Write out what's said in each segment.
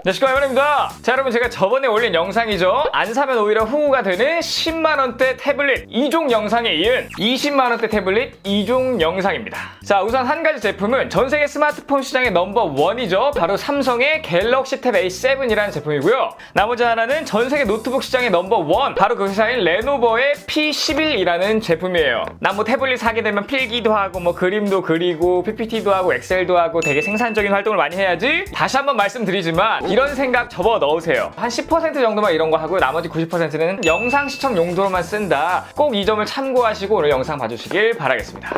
네, 시청자입니다. 자, 여러분 제가 저번에 올린 영상이죠. 안 사면 오히려 후구가 되는 10만원대 태블릿 2종 영상에 이은 20만원대 태블릿 2종 영상입니다. 자, 우선 한 가지 제품은 전 세계 스마트폰 시장의 넘버1이죠. 바로 삼성의 갤럭시 탭 A7이라는 제품이고요. 나머지 하나는 전 세계 노트북 시장의 넘버1, 바로 그 회사인 레노버의 P11이라는 제품이에요. 나 뭐 태블릿 사게 되면 필기도 하고 뭐 그림도 그리고 PPT도 하고 엑셀도 하고 되게 생산적인 활동을 많이 해야지. 다시 한번 말씀드리지만 이런 생각 접어 넣으세요. 한 10% 정도만 이런 거 하고 나머지 90%는 영상 시청 용도로만 쓴다. 꼭 이 점을 참고하시고 오늘 영상 봐주시길 바라겠습니다.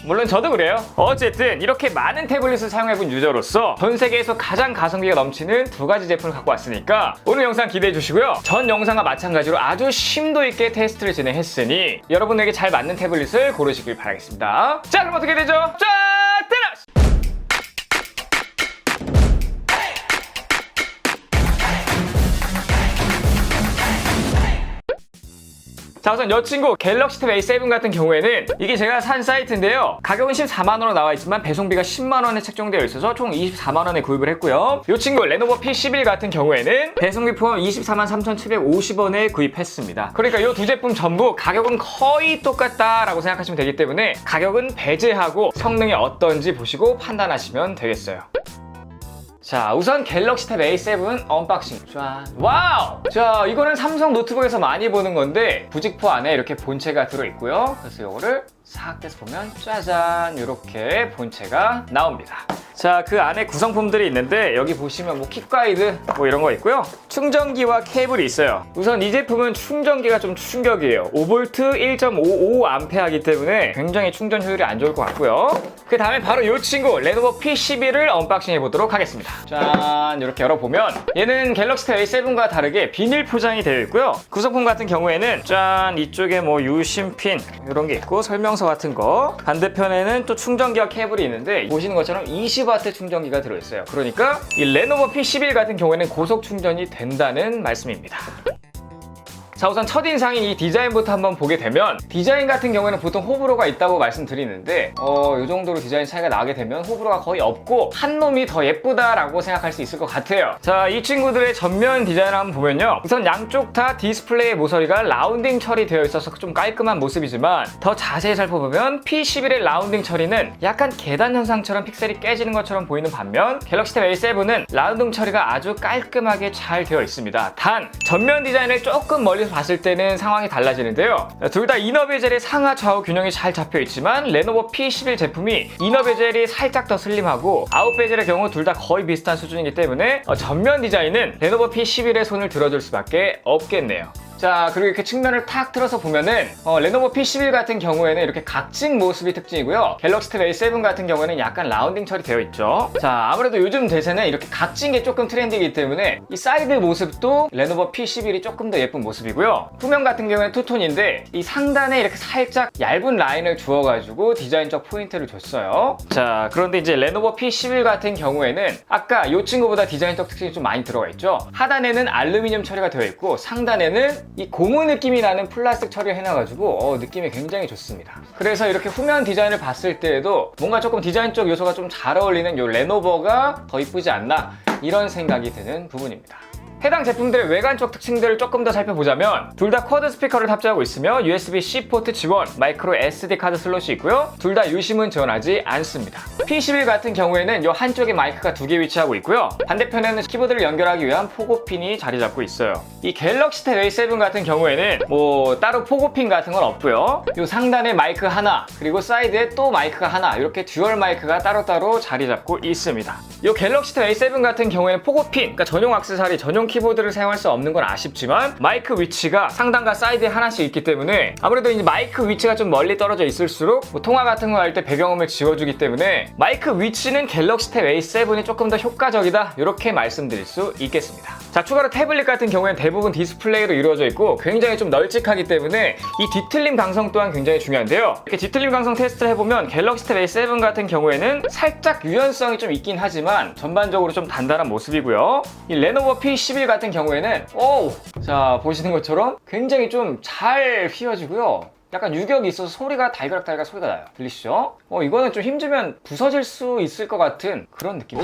물론 저도 그래요. 어쨌든 이렇게 많은 태블릿을 사용해본 유저로서 전 세계에서 가장 가성비가 넘치는 두 가지 제품을 갖고 왔으니까 오늘 영상 기대해 주시고요. 전 영상과 마찬가지로 아주 심도 있게 테스트를 진행했으니 여러분에게 잘 맞는 태블릿을 고르시길 바라겠습니다. 자, 그럼 어떻게 되죠? 자, 때려! 자, 우선 이 친구 갤럭시 탭 A7 같은 경우에는 이게 제가 산 사이트인데요. 가격은 14만원으로 나와 있지만 배송비가 10만원에 책정되어 있어서 총 24만원에 구입을 했고요. 이 친구 레노버 P11 같은 경우에는 배송비 포함 24만 3,750원에 구입했습니다. 그러니까 이 두 제품 전부 가격은 거의 똑같다라고 생각하시면 되기 때문에 가격은 배제하고 성능이 어떤지 보시고 판단하시면 되겠어요. 자, 우선 갤럭시 탭 A7 언박싱. 짠. 와우! 자, 이거는 삼성 노트북에서 많이 보는 건데 부직포 안에 이렇게 본체가 들어있고요. 그래서 이거를 싹 떼서 보면 짜잔, 이렇게 본체가 나옵니다. 자, 그 안에 구성품들이 있는데 여기 보시면 뭐 킥가이드 뭐 이런 거 있고요. 충전기와 케이블이 있어요. 우선 이 제품은 충전기가 좀 충격이에요. 5V 1.55A이기 때문에 굉장히 충전 효율이 안 좋을 것 같고요. 그 다음에 바로 이 친구 레노버 P11을 언박싱 해보도록 하겠습니다. 짠, 이렇게 열어보면 얘는 갤럭시 탭 A7과 다르게 비닐 포장이 되어 있고요. 구성품 같은 경우에는 짠, 이쪽에 뭐 유심핀 이런 게 있고 설명서 같은 거, 반대편에는 또 충전기와 케이블이 있는데 보시는 것처럼 20W 충전기가 들어있어요. 그러니까 이 레노버 P11 같은 경우에는 고속 충전이 된다는 말씀입니다. 자, 우선 첫인상인 이 디자인부터 한번 보게 되면 디자인 같은 경우에는 보통 호불호가 있다고 말씀드리는데 이 정도로 디자인 차이가 나게 되면 호불호가 거의 없고 한 놈이 더 예쁘다라고 생각할 수 있을 것 같아요. 자, 이 친구들의 전면 디자인을 한번 보면요. 우선 양쪽 다 디스플레이 모서리가 라운딩 처리되어 있어서 좀 깔끔한 모습이지만 더 자세히 살펴보면 P11의 라운딩 처리는 약간 계단 현상처럼 픽셀이 깨지는 것처럼 보이는 반면 갤럭시 탭 A7은 라운딩 처리가 아주 깔끔하게 잘 되어 있습니다. 단 전면 디자인을 조금 멀리서 봤을 때는 상황이 달라지는데요. 둘 다 이너 베젤의 상하 좌우 균형이 잘 잡혀 있지만 레노버 P11 제품이 이너 베젤이 살짝 더 슬림하고 아웃 베젤의 경우 둘 다 거의 비슷한 수준이기 때문에 전면 디자인은 레노버 P11의 손을 들어줄 수밖에 없겠네요. 자, 그리고 이렇게 측면을 탁 틀어서 보면은 레노버 P11 같은 경우에는 이렇게 각진 모습이 특징이고요. 갤럭시 탭 A7 같은 경우에는 약간 라운딩 처리되어 있죠. 자, 아무래도 요즘 대세는 이렇게 각진 게 조금 트렌디이기 때문에 이 사이드 모습도 레노버 P11이 조금 더 예쁜 모습이고요. 후면 같은 경우에는 투톤인데 이 상단에 이렇게 살짝 얇은 라인을 주어가지고 디자인적 포인트를 줬어요. 자, 그런데 이제 레노버 P11 같은 경우에는 아까 이 친구보다 디자인적 특징이 좀 많이 들어가 있죠. 하단에는 알루미늄 처리가 되어 있고 상단에는 이 고무 느낌이 나는 플라스틱 처리를 해놔가지고 느낌이 굉장히 좋습니다. 그래서 이렇게 후면 디자인을 봤을 때에도 뭔가 조금 디자인적 요소가 좀 잘 어울리는 이 레노버가 더 이쁘지 않나 이런 생각이 드는 부분입니다. 해당 제품들의 외관적 특징들을 조금 더 살펴보자면 둘 다 쿼드 스피커를 탑재하고 있으며 USB-C 포트 지원, 마이크로 SD 카드 슬롯이 있고요. 둘 다 유심은 지원하지 않습니다. P11 같은 경우에는 이 한쪽에 마이크가 2개 위치하고 있고요. 반대편에는 키보드를 연결하기 위한 포고핀이 자리 잡고 있어요. 이 갤럭시 탭 A7 같은 경우에는 뭐 따로 포고핀 같은 건 없고요. 이 상단에 마이크 하나, 그리고 사이드에 또 마이크가 하나, 이렇게 듀얼 마이크가 따로따로 자리 잡고 있습니다. 이 갤럭시 탭 A7 같은 경우에는 포고핀, 그러니까 전용 액세서리, 전용 키보드를 사용할 수 없는 건 아쉽지만 마이크 위치가 상단과 사이드에 하나씩 있기 때문에 아무래도 이제 마이크 위치가 좀 멀리 떨어져 있을수록 뭐 통화 같은 거 할 때 배경음을 지워주기 때문에 마이크 위치는 갤럭시 탭 A7이 조금 더 효과적이다, 이렇게 말씀드릴 수 있겠습니다. 자, 추가로 태블릿 같은 경우에는 대부분 디스플레이로 이루어져 있고 굉장히 좀 널찍하기 때문에 이 뒤틀림 강성 또한 굉장히 중요한데요. 이렇게 뒤틀림 강성 테스트를 해보면 갤럭시 탭 A7 같은 경우에는 살짝 유연성이 좀 있긴 하지만 전반적으로 좀 단단한 모습이고요. 이 레노버 P11 같은 경우에는 자, 보시는 것처럼 굉장히 좀 잘 휘어지고요. 약간 유격이 있어서 소리가 달걀달걀 소리가 나요. 들리시죠? 이거는 좀 힘주면 부서질 수 있을 것 같은 그런 느낌.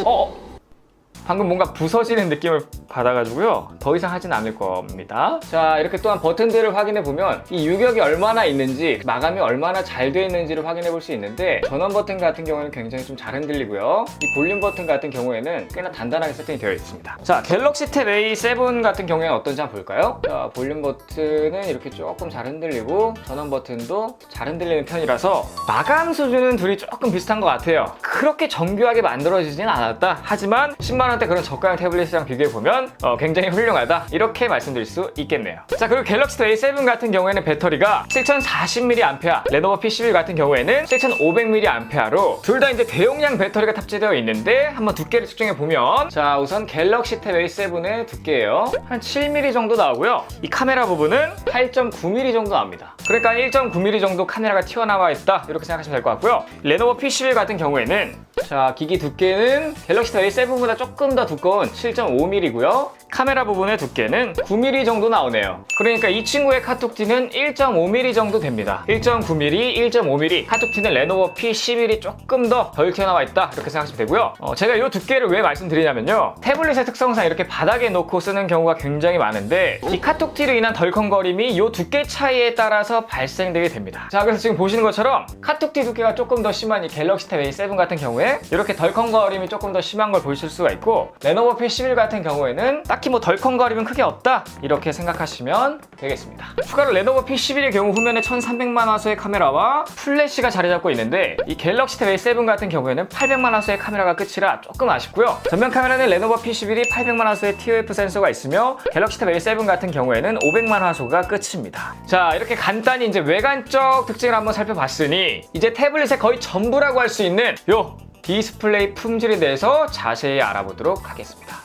방금 뭔가 부서지는 느낌을 받아가지고요. 더 이상 하진 않을 겁니다. 자, 이렇게 또한 버튼들을 확인해보면 이 유격이 얼마나 있는지, 마감이 얼마나 잘 되어 있는지를 확인해 볼 수 있는데, 전원 버튼 같은 경우에는 굉장히 좀 잘 흔들리고요. 이 볼륨 버튼 같은 경우에는 꽤나 단단하게 세팅이 되어 있습니다. 자, 갤럭시 탭 A7 같은 경우에는 어떤지 한번 볼까요? 자, 볼륨 버튼은 이렇게 조금 잘 흔들리고, 전원 버튼도 잘 흔들리는 편이라서 마감 수준은 둘이 조금 비슷한 것 같아요. 그렇게 정교하게 만들어지진 않았다. 하지만 10만원대 그런 저가형 태블릿이랑 비교해보면 굉장히 훌륭하다, 이렇게 말씀드릴 수 있겠네요. 자, 그리고 갤럭시 탭 A7 같은 경우에는 배터리가 7040mAh, 레노버 P11 같은 경우에는 7500mAh로 둘 다 이제 대용량 배터리가 탑재되어 있는데, 한번 두께를 측정해보면, 자, 우선 갤럭시 탭 A7의 두께예요. 한 7mm 정도 나오고요. 이 카메라 부분은 8.9mm 정도 나옵니다. 그러니까 1.9mm 정도 카메라가 튀어나와 있다, 이렇게 생각하시면 될 것 같고요. 레노버 P11 같은 경우에는, 자, 기기 두께는 갤럭시 탭 A7보다 조금 더 두꺼운 7.5mm고요. 카메라 부분의 두께는 9mm 정도 나오네요. 그러니까 이 친구의 카톡티는 1.5mm 정도 됩니다. 1.9mm, 1.5mm. 카톡티는 레노버 P11이 조금 더 덜 튀어나와 있다, 이렇게 생각하시면 되고요. 제가 이 두께를 왜 말씀드리냐면요, 태블릿의 특성상 이렇게 바닥에 놓고 쓰는 경우가 굉장히 많은데, 이 카톡티로 인한 덜컹거림이 이 두께 차이에 따라서 발생되게 됩니다. 자, 그래서 지금 보시는 것처럼 카톡티 두께가 조금 더 심한 이 갤럭시 탭 A7 같은 경우에 이렇게 덜컹거림이 조금 더 심한 걸 보실 수가 있고, 레노버 P11 같은 경우에는 딱히 뭐 덜컹거림은 크게 없다, 이렇게 생각하시면 되겠습니다. 추가로 레노버 P11의 경우 후면에 1300만 화소의 카메라와 플래시가 자리 잡고 있는데, 이 갤럭시 탭 A7 같은 경우에는 800만 화소의 카메라가 끝이라 조금 아쉽고요. 전면 카메라는 레노버 P11이 800만 화소의 TOF 센서가 있으며, 갤럭시 탭 A7 같은 경우에는 500만 화소가 끝입니다. 자, 이렇게 간단히 이제 외관적 특징을 한번 살펴봤으니, 이제 태블릿의 거의 전부라고 할 수 있는 요 디스플레이 품질에 대해서 자세히 알아보도록 하겠습니다.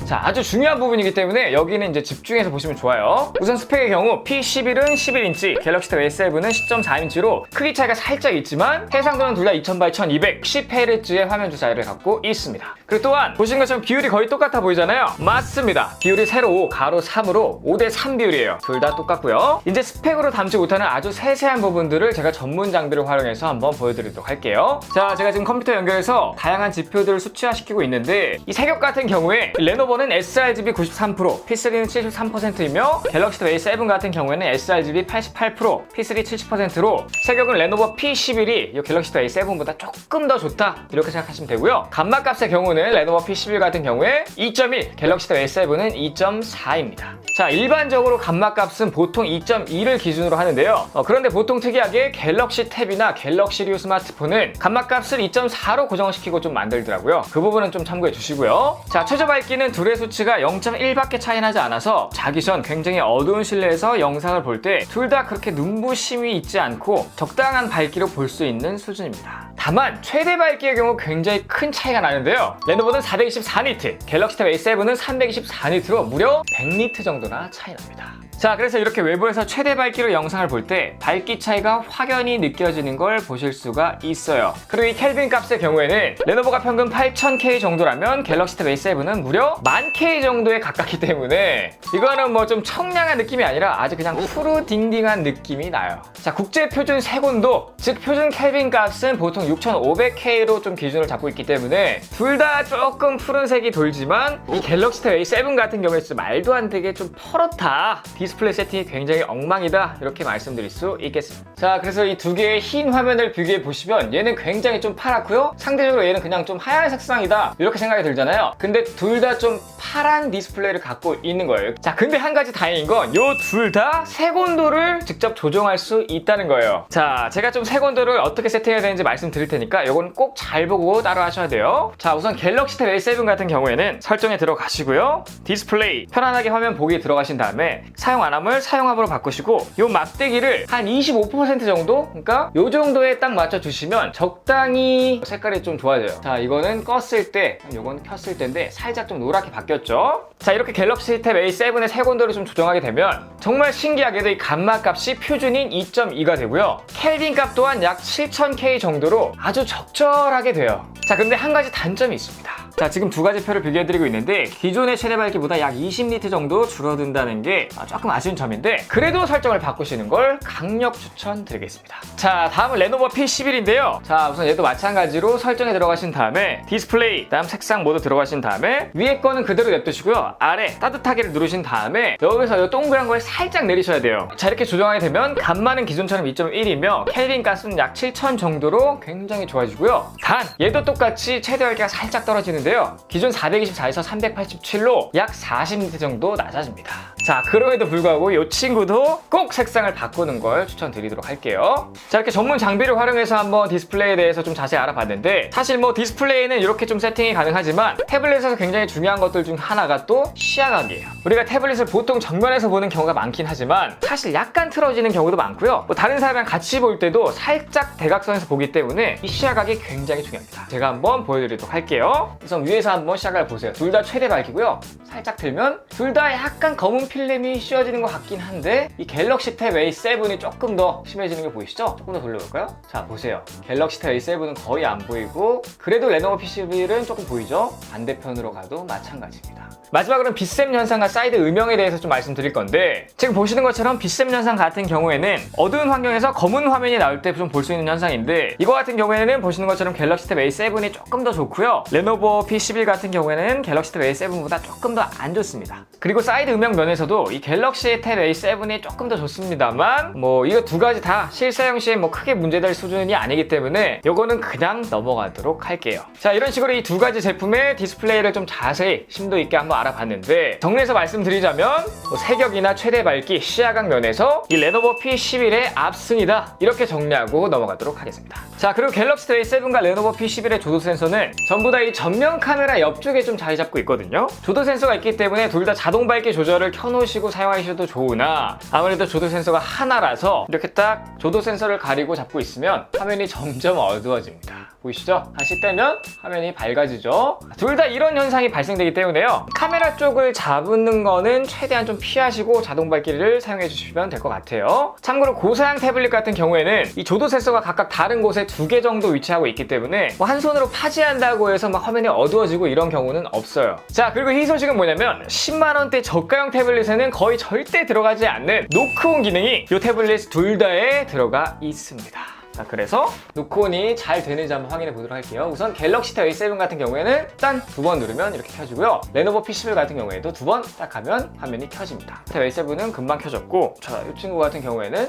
자, 아주 중요한 부분이기 때문에 여기는 이제 집중해서 보시면 좋아요. 우선 스펙의 경우 P11은 11인치, 갤럭시 탭 A7은 10.4인치로 크기 차이가 살짝 있지만 해상도는 둘 다 2000x1200 10Hz의 화면 주사를 갖고 있습니다. 그리고 또한 보신 것처럼 비율이 거의 똑같아 보이잖아요. 맞습니다. 비율이 세로 5, 가로 3으로 5대3 비율이에요. 둘 다 똑같고요. 이제 스펙으로 담지 못하는 아주 세세한 부분들을 제가 전문 장비를 활용해서 한번 보여드리도록 할게요. 자, 제가 지금 컴퓨터 연결해서 다양한 지표들을 수치화시키고 있는데, 이 색역 같은 경우에 레노버는 sRGB 93%, P3는 73%이며 갤럭시 탭 A7 같은 경우에는 sRGB 88%, P3 70%로 색역은 레노버 P11이 이 갤럭시 탭 A7보다 조금 더 좋다, 이렇게 생각하시면 되고요. 감마값의 경우는 레노버 P11 같은 경우에 2.1, 갤럭시 탭 A7은 2.4입니다. 자, 일반적으로 감마값은 보통 2.2를 기준으로 하는데요. 그런데 보통 특이하게 갤럭시 탭이나 갤럭시류 스마트폰은 감마값을 2.4로 고정을 시키고 좀 만들더라고요. 그 부분은 좀 참고해 주시고요. 자, 최저 밝기는 둘의 수치가 0.1밖에 차이 나지 않아서 자기 전 굉장히 어두운 실내에서 영상을 볼 때 둘 다 그렇게 눈부심이 있지 않고 적당한 밝기로 볼 수 있는 수준입니다. 다만 최대 밝기의 경우 굉장히 큰 차이가 나는데요. 레노버는 424니트, 갤럭시 탭 A7은 324니트로 무려 100니트 정도나 차이 납니다. 자, 그래서 이렇게 외부에서 최대 밝기로 영상을 볼 때 밝기 차이가 확연히 느껴지는 걸 보실 수가 있어요. 그리고 이 켈빈 값의 경우에는 레노버가 평균 8000K 정도라면 갤럭시 탭 A7은 무려 10,000K 정도에 가깝기 때문에 이거는 뭐 좀 청량한 느낌이 아니라 아주 그냥 푸르딩딩한 느낌이 나요. 자, 국제 표준 색온도, 즉 표준 켈빈 값은 보통 6500K로 좀 기준을 잡고 있기 때문에 둘 다 조금 푸른색이 돌지만 이 갤럭시 탭 A7 같은 경우에 진짜 말도 안 되게 좀 퍼렇다, 디스플레이 세팅이 굉장히 엉망이다, 이렇게 말씀드릴 수 있겠습니다. 자, 그래서 이 두 개의 흰 화면을 비교해 보시면 얘는 굉장히 좀 파랗고요, 상대적으로 얘는 그냥 좀 하얀 색상이다, 이렇게 생각이 들잖아요. 근데 둘 다 좀 파란 디스플레이를 갖고 있는 거예요. 자, 근데 한 가지 다행인 건 요 둘 다 색온도를 직접 조정할 수 있다는 거예요. 자, 제가 좀 색온도를 어떻게 세팅해야 되는지 말씀드릴 테니까 이건 꼭 잘 보고 따라 하셔야 돼요. 자, 우선 갤럭시 탭 A7 같은 경우에는 설정에 들어가시고요, 디스플레이 편안하게 화면 보기 들어가신 다음에 사용 안 함을 사용함으로 바꾸시고, 요 막대기를 한 25% 정도, 그러니까 요 정도에 딱 맞춰 주시면 적당히 색깔이 좀 좋아져요. 자, 이거는 껐을 때, 요건 켰을 때인데 살짝 좀 노랗게 바뀌었죠. 자, 이렇게 갤럭시 탭 A7의 색온도를 좀 조정하게 되면 정말 신기하게도 이 감마 값이 표준인 2.2가 되고요, 켈빈 값 또한 약 7000K 정도로 아주 적절하게 돼요. 자, 근데 한 가지 단점이 있습니다. 자, 지금 두 가지 표를 비교해드리고 있는데 기존의 최대 밝기보다 약 20니트 정도 줄어든다는 게 조금 아쉬운 점인데 그래도 설정을 바꾸시는 걸 강력 추천드리겠습니다. 자, 다음은 레노버 P11인데요. 자, 우선 얘도 마찬가지로 설정에 들어가신 다음에 디스플레이, 다음 색상 모두 들어가신 다음에 위에 거는 그대로 냅두시고요. 아래 따뜻하게를 누르신 다음에 여기서 이 동그란 걸 살짝 내리셔야 돼요. 자, 이렇게 조정하게 되면 간만은 기존처럼 2.1이며 켈빈 가스는 약 7000 정도로 굉장히 좋아지고요. 단 얘도 똑같이 최대 밝기가 살짝 떨어지는데요. 기존 424에서 387로 약 40니트 정도 낮아집니다. 자, 그럼에도 불구하고 이 친구도 꼭 색상을 바꾸는 걸 추천드리도록 할게요. 자, 이렇게 전문 장비를 활용해서 한번 디스플레이에 대해서 좀 자세히 알아봤는데 사실 뭐 디스플레이는 이렇게 좀 세팅이 가능하지만 태블릿에서 굉장히 중요한 것들 중 하나가 또 시야각이에요. 우리가 태블릿을 보통 정면에서 보는 경우가 많긴 하지만 사실 약간 틀어지는 경우도 많고요. 뭐 다른 사람이랑 같이 볼 때도 살짝 대각선에서 보기 때문에 이 시야각이 굉장히 중요합니다. 제가 한번 보여드리도록 할게요. 우선 위에서 한번 시야각을 보세요. 둘 다 최대 밝기고요. 살짝 들면 둘 다 약간 검은 필름이 씌워지는 것 같긴 한데 이 갤럭시 탭 A7이 조금 더 심해지는 게 보이시죠? 조금 더 돌려볼까요? 자, 보세요. 갤럭시 탭 A7은 거의 안 보이고 그래도 레노버 P11은 조금 보이죠? 반대편으로 가도 마찬가지입니다. 마지막으로는 빛샘 현상과 사이드 음영에 대해서 좀 말씀드릴 건데 지금 보시는 것처럼 빛샘 현상 같은 경우에는 어두운 환경에서 검은 화면이 나올 때 좀 볼 수 있는 현상인데 이거 같은 경우에는 보시는 것처럼 갤럭시 탭 A7이 조금 더 좋고요. 레노버 P11 같은 경우에는 갤럭시 탭 A7보다 조금 더 안 좋습니다. 그리고 사이드 음영 면에서도 이 갤럭시 탭 A7이 조금 더 좋습니다만 뭐 이거 두 가지 다 실사용 시에 뭐 크게 문제될 수준이 아니기 때문에 요거는 그냥 넘어가도록 할게요. 자, 이런 식으로 이 두 가지 제품의 디스플레이를 좀 자세히 심도 있게 한번 알아봤는데 정리해서 말씀드리자면 뭐 색역이나 최대 밝기, 시야각 면에서 이 레노버 P11의 압승이다 이렇게 정리하고 넘어가도록 하겠습니다. 자, 그리고 갤럭시 탭 A7과 레노버 P11의 조도 센서는 전부 다 이 전면 카메라 옆쪽에 좀 자리 잡고 있거든요. 조도 센서가 있기 때문에 둘 다 자동 밝기 조절을 켜놓으시고 사용하셔도 좋으나 아무래도 조도 센서가 하나라서 이렇게 딱 조도 센서를 가리고 잡고 있으면 화면이 점점 어두워집니다. 보이시죠? 다시 떼면 화면이 밝아지죠. 둘 다 이런 현상이 발생되기 때문에요. 카메라 쪽을 잡는 거는 최대한 좀 피하시고 자동 밝기를 사용해 주시면 될 것 같아요. 참고로 고사양 태블릿 같은 경우에는 이 조도 센서가 각각 다른 곳에 2개 정도 위치하고 있기 때문에 뭐 한 손으로 파지한다고 해서 막 화면이 어두워지고 이런 경우는 없어요. 자, 그리고 이 소식은 뭐냐면 10만원대 저가형 태블릿에는 거의 절대 들어가지 않는 노크온 기능이 이 태블릿 둘 다에 들어가 있습니다. 자, 그래서 노크온이 잘 되는지 한번 확인해 보도록 할게요. 우선 갤럭시 탭 A7 같은 경우에는 단 2번 누르면 이렇게 켜지고요. 레노버 P11 같은 경우에도 2번 딱 하면 화면이 켜집니다. 탭 A7은 금방 켜졌고 자, 이 친구 같은 경우에는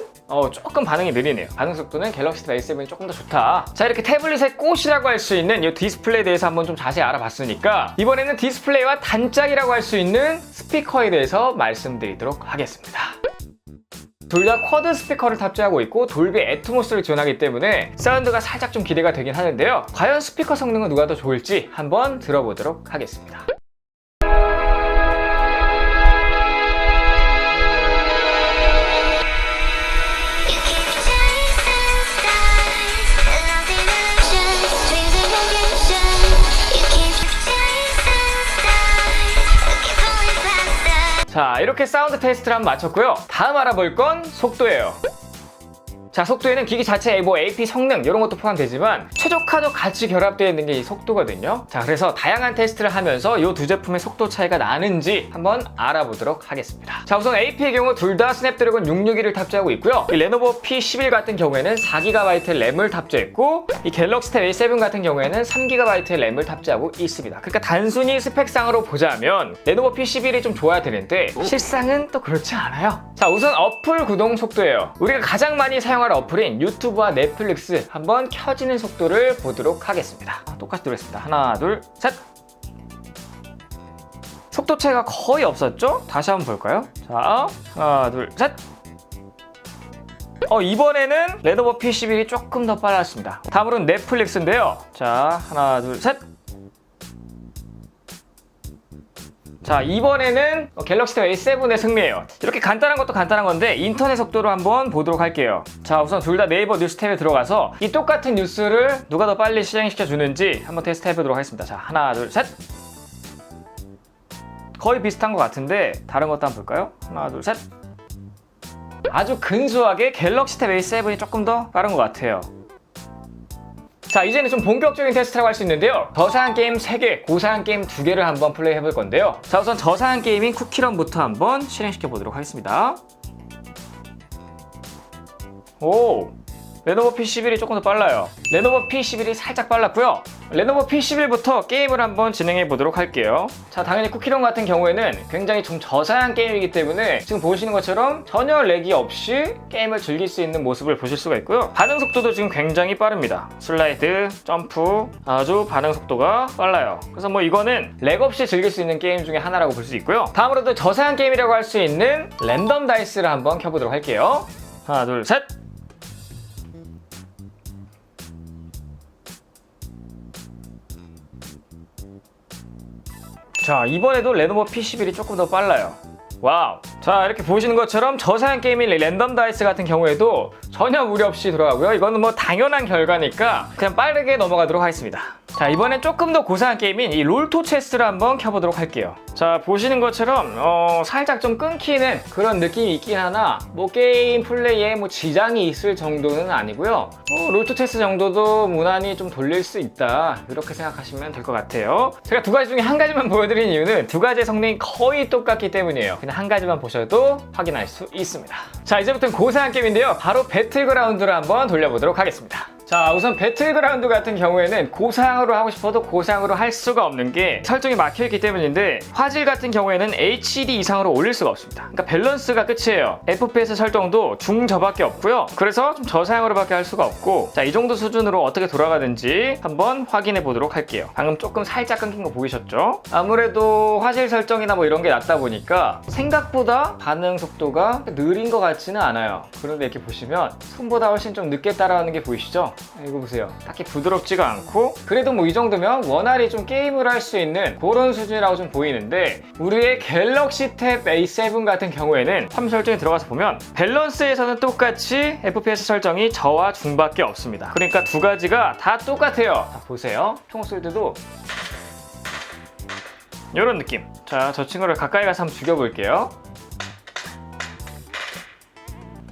조금 반응이 느리네요. 반응 속도는 갤럭시 탭 A7이 조금 더 좋다. 자, 이렇게 태블릿의 꽃이라고 할 수 있는 이 디스플레이에 대해서 한번 좀 자세히 알아봤으니까 이번에는 디스플레이와 단짝이라고 할 수 있는 스피커에 대해서 말씀드리도록 하겠습니다. 둘 다 쿼드 스피커를 탑재하고 있고 돌비 애트모스를 지원하기 때문에 사운드가 살짝 좀 기대가 되긴 하는데요. 과연 스피커 성능은 누가 더 좋을지 한번 들어보도록 하겠습니다. 자, 이렇게 사운드 테스트를 한번 마쳤고요. 다음 알아볼 건 속도예요. 자, 속도에는 기기 자체의 뭐 AP 성능 이런 것도 포함되지만 최적화도 같이 결합되어 있는 게 이 속도거든요. 자, 그래서 다양한 테스트를 하면서 이 두 제품의 속도 차이가 나는지 한번 알아보도록 하겠습니다. 자, 우선 AP의 경우 둘 다 스냅드래곤 661을 탑재하고 있고요. 이 레노버 P11 같은 경우에는 4GB 램을 탑재했고 이 갤럭시 탭 A7 같은 경우에는 3GB 램을 탑재하고 있습니다. 그러니까 단순히 스펙상으로 보자면 레노버 P11이 좀 좋아야 되는데 실상은 또 그렇지 않아요. 자, 우선 어플 구동 속도예요. 우리가 가장 많이 사용할 어플인 유튜브와 넷플릭스 한번 켜지는 속도를 보도록 하겠습니다. 똑같이 누르겠습니다. 하나, 둘, 셋! 속도 차이가 거의 없었죠? 다시 한번 볼까요? 자, 하나, 둘, 셋! 이번에는 레노버 P11이 조금 더 빨랐습니다. 다음으로는 넷플릭스인데요. 자, 하나, 둘, 셋! 자, 이번에는 갤럭시 탭 A7의 승리예요. 이렇게 간단한 것도 간단한 건데 인터넷 속도로 한번 보도록 할게요. 자, 우선 둘 다 네이버 뉴스 탭에 들어가서 이 똑같은 뉴스를 누가 더 빨리 실행시켜 주는지 한번 테스트 해보도록 하겠습니다. 자, 하나, 둘, 셋! 거의 비슷한 것 같은데 다른 것도 한번 볼까요? 하나, 둘, 셋! 아주 근소하게 갤럭시 탭 A7이 조금 더 빠른 것 같아요. 자, 이제는 좀 본격적인 테스트라고 할 수 있는데요. 저사양 게임 3개, 고사양 게임 2개를 한번 플레이 해볼 건데요. 자, 우선 저사양 게임인 쿠키런부터 한번 실행시켜 보도록 하겠습니다. 오, 레노버 P11이 조금 더 빨라요. 레노버 P11이 살짝 빨랐고요. 레노버 P11부터 게임을 한번 진행해 보도록 할게요. 자, 당연히 쿠키런 같은 경우에는 굉장히 좀 저사양 게임이기 때문에 지금 보시는 것처럼 전혀 렉이 없이 게임을 즐길 수 있는 모습을 보실 수가 있고요. 반응 속도도 지금 굉장히 빠릅니다. 슬라이드, 점프, 아주 반응 속도가 빨라요. 그래서 뭐 이거는 렉 없이 즐길 수 있는 게임 중에 하나라고 볼 수 있고요. 다음으로도 저사양 게임이라고 할 수 있는 랜덤 다이스를 한번 켜보도록 할게요. 하나, 둘, 셋! 자, 이번에도 레노버 P11이 조금 더 빨라요. 와우. 자, 이렇게 보시는 것처럼 저사양 게임인 랜덤 다이스 같은 경우에도 전혀 무리 없이 돌아가고요. 이거는 뭐 당연한 결과니까 그냥 빠르게 넘어가도록 하겠습니다. 자, 이번엔 조금 더 고사양 게임인 이 롤토 체스를 한번 켜보도록 할게요. 자, 보시는 것처럼 살짝 좀 끊기는 그런 느낌이 있긴 하나 뭐 게임 플레이에 뭐 지장이 있을 정도는 아니고요. 롤토 체스 정도도 무난히 좀 돌릴 수 있다, 이렇게 생각하시면 될 것 같아요. 제가 두 가지 중에 한 가지만 보여드린 이유는 두 가지의 성능이 거의 똑같기 때문이에요. 그냥 한 가지만 보셔도 확인할 수 있습니다. 자, 이제부터는 고사양 게임인데요. 바로 배틀그라운드를 한번 돌려보도록 하겠습니다. 자, 우선 배틀그라운드 같은 경우에는 고사양으로 하고 싶어도 고사양으로 할 수가 없는 게 설정이 막혀있기 때문인데, 화질 같은 경우에는 HD 이상으로 올릴 수가 없습니다. 그러니까 밸런스가 끝이에요. FPS 설정도 중저밖에 없고요. 그래서 좀 저사양으로밖에 할 수가 없고, 자, 이 정도 수준으로 어떻게 돌아가는지 한번 확인해 보도록 할게요. 방금 조금 살짝 끊긴 거 보이셨죠? 아무래도 화질 설정이나 뭐 이런 게 낮다 보니까 생각보다 반응 속도가 느린 것 같지는 않아요. 그런데 이렇게 보시면 손보다 훨씬 좀 늦게 따라오는 게 보이시죠? 이거 보세요. 딱히 부드럽지가 않고, 그래도 뭐 이 정도면 원활히 좀 게임을 할 수 있는 그런 수준이라고 좀 보이는데, 우리의 갤럭시 탭 A7 같은 경우에는 화면 설정에 들어가서 보면 밸런스에서는 똑같이 FPS 설정이 저와 중밖에 없습니다. 그러니까 두 가지가 다 똑같아요. 자, 보세요. 총솔드도 이런 느낌. 자, 저 친구를 가까이 가서 한번 죽여볼게요.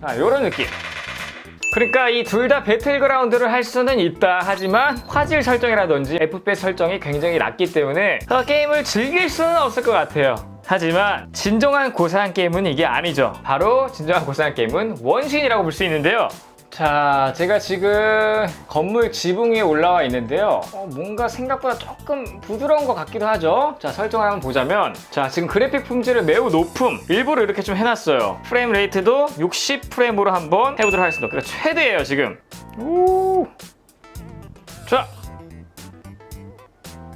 자, 이런 느낌. 그러니까 이 둘 다 배틀그라운드를 할 수는 있다. 하지만 화질 설정이라든지 FPS 설정이 굉장히 낮기 때문에 게임을 즐길 수는 없을 것 같아요. 하지만 진정한 고사양 게임은 이게 아니죠. 바로 진정한 고사양 게임은 원신이라고 볼 수 있는데요. 자, 제가 지금 건물 지붕 위에 올라와 있는데요. 뭔가 생각보다 조금 부드러운 것 같기도 하죠. 자, 설정을 한번 보자면, 자, 지금 그래픽 품질을 매우 높음, 일부러 이렇게 좀 해놨어요. 프레임 레이트도 60프레임으로 한번 해보도록 하겠습니다. 그러니까 최대예요 지금. 오, 좋아,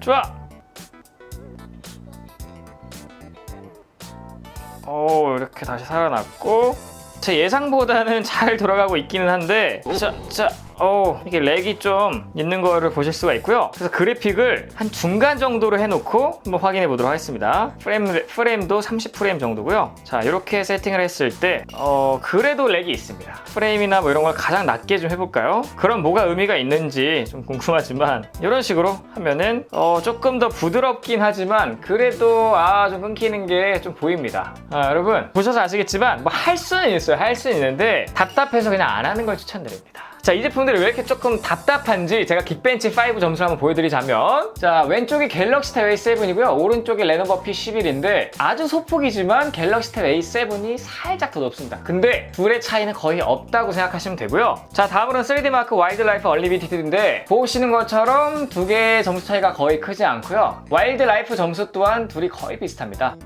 좋아. 오, 이렇게 다시 살아났고, 제 예상보다는 잘 돌아가고 있기는 한데, 이게 렉이 좀 있는 거를 보실 수가 있고요. 그래서 그래픽을 한 중간 정도로 해놓고 한번 확인해 보도록 하겠습니다. 프레임도 30프레임 정도고요. 자, 이렇게 세팅을 했을 때 그래도 렉이 있습니다. 프레임이나 뭐 이런 걸 가장 낮게 좀 해볼까요? 그럼 뭐가 의미가 있는지 좀 궁금하지만, 이런 식으로 하면은 조금 더 부드럽긴 하지만 그래도 좀 끊기는 게 좀 보입니다. 여러분 보셔서 아시겠지만 뭐 할 수는 있어요. 할 수는 있는데 답답해서 그냥 안 하는 걸 추천드립니다. 자, 이 제품들이 왜 이렇게 조금 답답한지 제가 긱벤치 5 점수를 한번 보여드리자면, 자, 왼쪽이 갤럭시 탭 A7이고요. 오른쪽이 레노버 P11인데 아주 소폭이지만 갤럭시 탭 A7이 살짝 더 높습니다. 근데 둘의 차이는 거의 없다고 생각하시면 되고요. 자, 다음으로는 3D마크 와일드라이프 얼리미티드인데, 보시는 것처럼 두 개의 점수 차이가 거의 크지 않고요. 와일드라이프 점수 또한 둘이 거의 비슷합니다.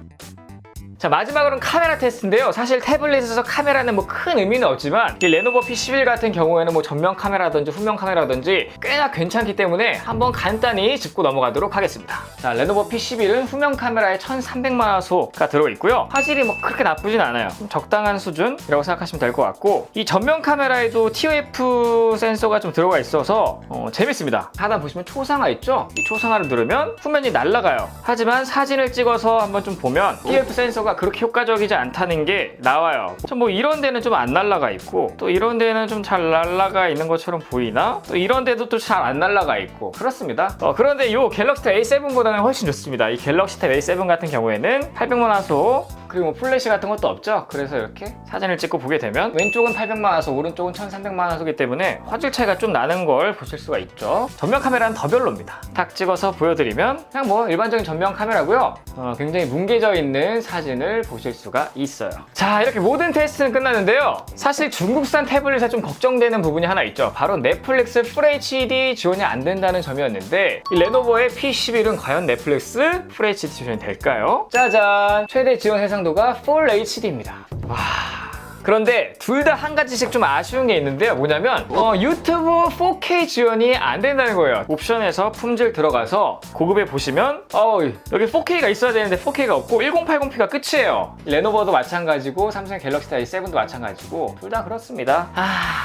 자, 마지막으로는 카메라 테스트인데요. 사실 태블릿에서 카메라는 뭐 큰 의미는 없지만 이 레노버 P11 같은 경우에는 뭐 전면 카메라든지 후면 카메라든지 꽤나 괜찮기 때문에 한번 간단히 짚고 넘어가도록 하겠습니다. 자, 레노버 P11은 후면 카메라에 1300만화소가 들어있고요. 화질이 뭐 그렇게 나쁘진 않아요. 좀 적당한 수준이라고 생각하시면 될 것 같고, 이 전면 카메라에도 TOF 센서가 좀 들어가 있어서 재밌습니다. 하단 보시면 초상화 있죠? 이 초상화를 누르면 후면이 날아가요. 하지만 사진을 찍어서 한번 좀 보면 TOF 센서가 그렇게 효과적이지 않다는 게 나와요. 뭐 이런 데는 좀 안 날아가 있고, 또 이런 데는 좀 잘 날아가 있는 것처럼 보이나? 또 이런 데도 또 잘 안 날아가 있고 그렇습니다. 그런데 이 갤럭시 탭 A7보다는 훨씬 좋습니다. 이 갤럭시 탭 A7 같은 경우에는 800만 화소 그리고 뭐 플래시 같은 것도 없죠. 그래서 이렇게 사진을 찍고 보게 되면 왼쪽은 800만 화소, 오른쪽은 1300만 화소이기 때문에 화질 차이가 좀 나는 걸 보실 수가 있죠. 전면 카메라는 더 별로입니다. 딱 찍어서 보여드리면 그냥 뭐 일반적인 전면 카메라고요. 굉장히 뭉개져 있는 사진을 보실 수가 있어요. 자, 이렇게 모든 테스트는 끝났는데요. 사실 중국산 태블릿에 좀 걱정되는 부분이 하나 있죠. 바로 넷플릭스 FHD 지원이 안 된다는 점이었는데 이 레노버의 P11은 과연 넷플릭스 FHD 지원이 될까요? 짜잔! 최대 지원 해상도가 Full HD입니다. 와... 그런데 둘 다 한 가지씩 좀 아쉬운 게 있는데요. 뭐냐면 유튜브 4K 지원이 안 된다는 거예요. 옵션에서 품질 들어가서 고급에 보시면 여기 4K가 있어야 되는데 4K가 없고 1080p가 끝이에요. 레노버도 마찬가지고 삼성 갤럭시 타 A7도 마찬가지고 둘 다 그렇습니다.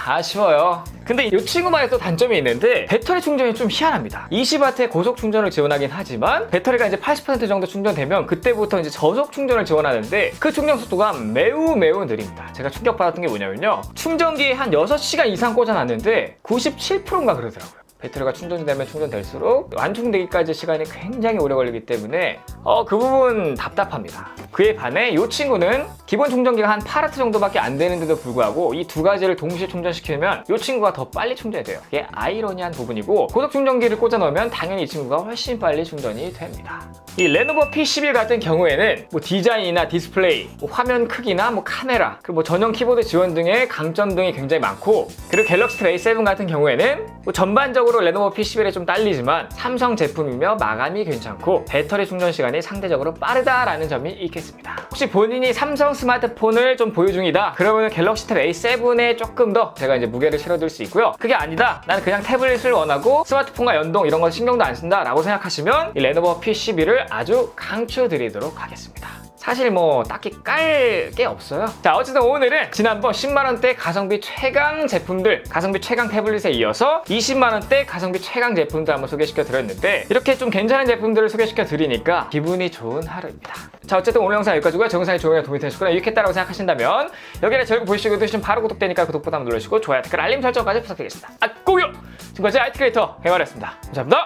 아쉬워요. 근데 이 친구만의 또 단점이 있는데 배터리 충전이 좀 희한합니다. 20W의 고속 충전을 지원하긴 하지만 배터리가 이제 80% 정도 충전되면 그때부터 이제 저속 충전을 지원하는데 그 충전 속도가 매우 느립니다. 제가 충격받았던 게 뭐냐면요. 충전기에 한 6시간 이상 꽂아놨는데 97%인가 그러더라고요. 배터리가 충전이 되면 충전될수록 완충되기까지 시간이 굉장히 오래 걸리기 때문에 그 부분 답답합니다. 그에 반해 이 친구는 기본 충전기가 한 8W 정도밖에 안 되는데도 불구하고 이 두 가지를 동시에 충전시키면 이 친구가 더 빨리 충전이 돼요. 이게 아이러니한 부분이고 고속 충전기를 꽂아 넣으면 당연히 이 친구가 훨씬 빨리 충전이 됩니다. 이 레노버 P11 같은 경우에는 뭐 디자인이나 디스플레이, 뭐 화면 크기나 뭐 카메라, 그리고 뭐 전용 키보드 지원 등의 강점 등이 굉장히 많고 그리고 갤럭시 탭 A7 같은 경우에는 뭐 전반적으로 레노버 P11에 좀 딸리지만 삼성 제품이며 마감이 괜찮고 배터리 충전 시간이 상대적으로 빠르다라는 점이 있겠습니다. 혹시 본인이 삼성 스마트폰을 좀 보유 중이다 그러면 갤럭시 탭 A7에 조금 더 제가 이제 무게를 실어둘 수 있고요. 그게 아니다, 나는 그냥 태블릿을 원하고 스마트폰과 연동 이런 거 신경도 안 쓴다 라고 생각하시면 이 레노버 P11을 아주 강추드리도록 하겠습니다. 사실 뭐 딱히 깔 게 없어요. 자, 어쨌든 오늘은 지난번 10만원대 가성비 최강 제품들, 가성비 최강 태블릿에 이어서 20만원대 가성비 최강 제품들 한번 소개시켜 드렸는데 이렇게 좀 괜찮은 제품들을 소개시켜 드리니까 기분이 좋은 하루입니다. 자, 어쨌든 오늘 영상 여기까지고요. 영상이 좋으면 도움이 되셨거나 유익했다고 생각하신다면 여기를 저를 보시고 계시면 바로 구독되니까 구독 버튼 눌러주시고 좋아요, 댓글, 알림 설정까지 부탁드리겠습니다. 고요! 지금까지 IT 크리에이터 해마리였습니다. 감사합니다.